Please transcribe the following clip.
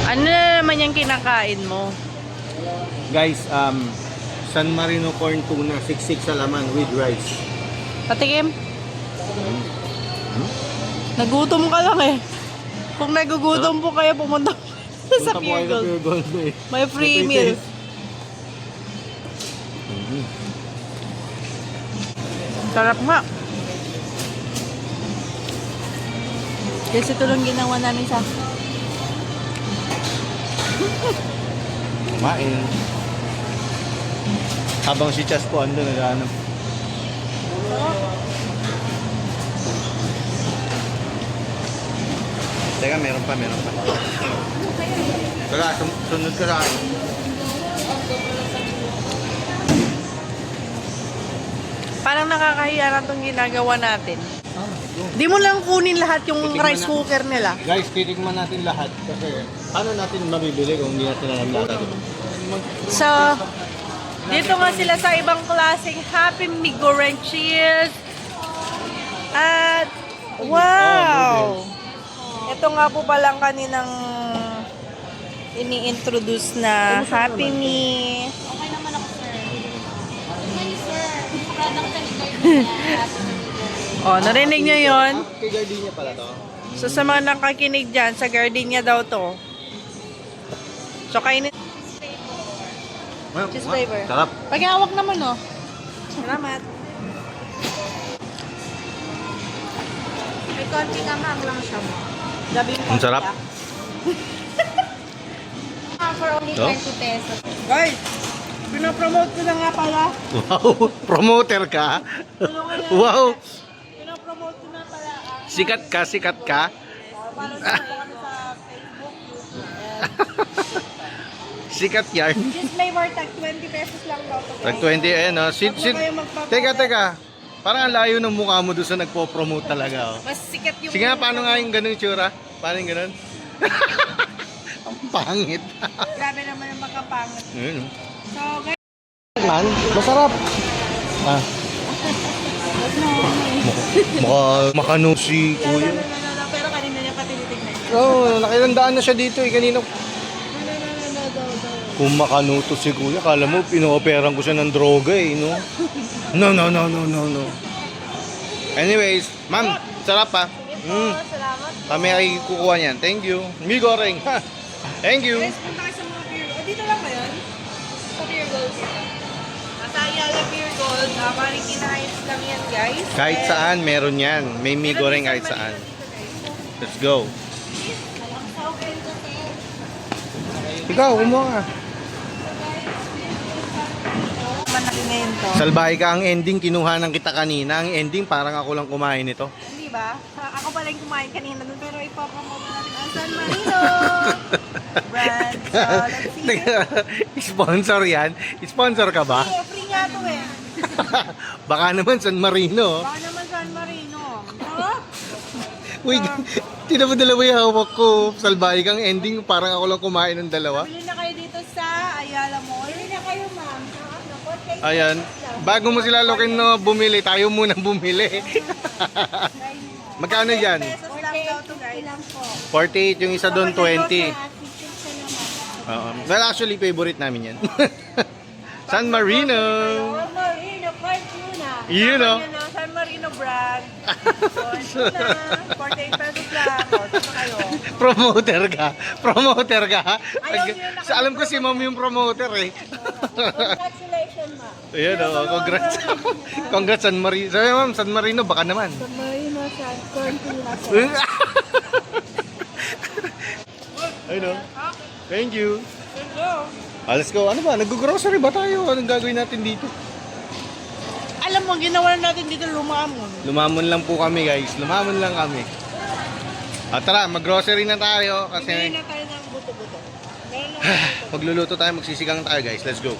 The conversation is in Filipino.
Ano na naman yung kinakain mo? Guys, San Marino corn tuna, siksik sa laman with rice. Patikim? Nagutom ka lang eh. Kung nagugutom po kayo, pumunta sa Pure Gold. May free meal. Sarap nga. Kasi ito lang ginawa namin sa... Kumain. Habang si Chas po ando naghahanap. Teka, meron pa. Teka, sunod ka sa akin. Parang nakakahiya na itong ginagawa natin. Di mo lang kunin lahat yung rice cooker nila. Guys, titikman natin lahat kasi ano natin mabibili kung hindi natin alam lahat. So, dito nga sila sa ibang klaseng Happy Me Goreng Cheese. At, wow! Ito nga po palang kaninang ini-introduce na Happy Me. Okay naman ako, sir. Hi, sir. Product ka ni Gardenia. Oh, narinig nyo yun? Kay Gardenia pala to. So, sa mga nakakinig dyan, sa Gardenia daw to. So, kainin. Cheese flavor. Sarap. Paghawak naman, oh. Salamat. May konti ka ma'am lang siya mo. Gabi Ang sarap. For only No? 20 pesos. Guys, pinapromote ko na nga pala. Wow, promoter ka. Wow, Pinapromote ko na pala. sikat ka. Para sa kami sa Facebook, YouTube, Sikat yarn. Cheese flavor, tag 20 pesos lang daw to. Tag 20 no. Teka. Parang ang layo ng mukha mo doon sa nagpo-promote talaga. Oh. Mas sikat yung... Sige nga, paano nga yung ganun tsura? Paano yung ganun? Ang pangit. Grabe naman yung makapangit. Yun. So, guys, Man, masarap. Ah. Makano si Kuya. pero kanina niya pa tinitignan. Oo, nakilandaan na siya dito eh. Kanina. Kung makanuto si Kuya, kala mo pinooperan ko siya ng droga eh, no? No. Anyways, ma'am, sarap pa. Salamat. Kami ay kukuha niyan. Thank you. Mi goreng. Ha. Thank you. Guys, punta kayo sa mga Pure Gold. Dito lang ba yun? Sa Pure Gold dito. Nasa Ayala Pure Gold. Maring kinahit lang yan, guys. Kahit And saan, meron yan. May mi meron goreng din kahit sa saan. Manila dito, guys. Let's go. Sa okay ko, sir. Ikaw, kumuha ka. Malaki ngayon to. Salbahe ka ang ending, kinuha ng kita kanina. Ang ending, parang ako lang kumain ito. Hindi ba? Ako pala yung kumain kanina dun, pero ipapromote natin ang San Marino brand. So, let's see. Sponsor yan? Sponsor ka ba? Free nga to eh. Baka naman San Marino. Baka naman San Marino. Huh? Uy, tinan mo dalawa yung hawak ko. Salbahe kang ending, parang ako lang kumain ng dalawa. Bili na kayo dito sa Ayala Mall. Bili na kayo, ma'am. Ayan. Bago mo sila lokin no bumili, tayo muna bumili. Magkano yan? Pesos lang daw to, guys. 48 yung isa doon, 20. Well, actually, favorite namin yan. San Marino. San Marino, fried tuna. You know. Yan ang San Marino brand. So, ito na. 48 pesos lang. O, saan na kayo? Promoter ka. Ayaw niyo na kayo Alam ko si ma'am yung promoter eh. Congratulations, ma'am. Ayan o, congrats. Congrats San Marino. Sabi ma'am, San Marino, baka naman. San Marino, San Cortina. Ayun o. Thank you. Hello. Let's go. Ano ba? Nag-grocery ba tayo? Anong gagawin natin dito? Alam mo, ginawa natin dito lumamon. Lumamon lang po kami guys. Lumamon lang kami. Tara, mag-grocery na tayo Bili kasi na tayo ng buto-buto. magluluto tayo, magsisigang tayo guys. Let's go.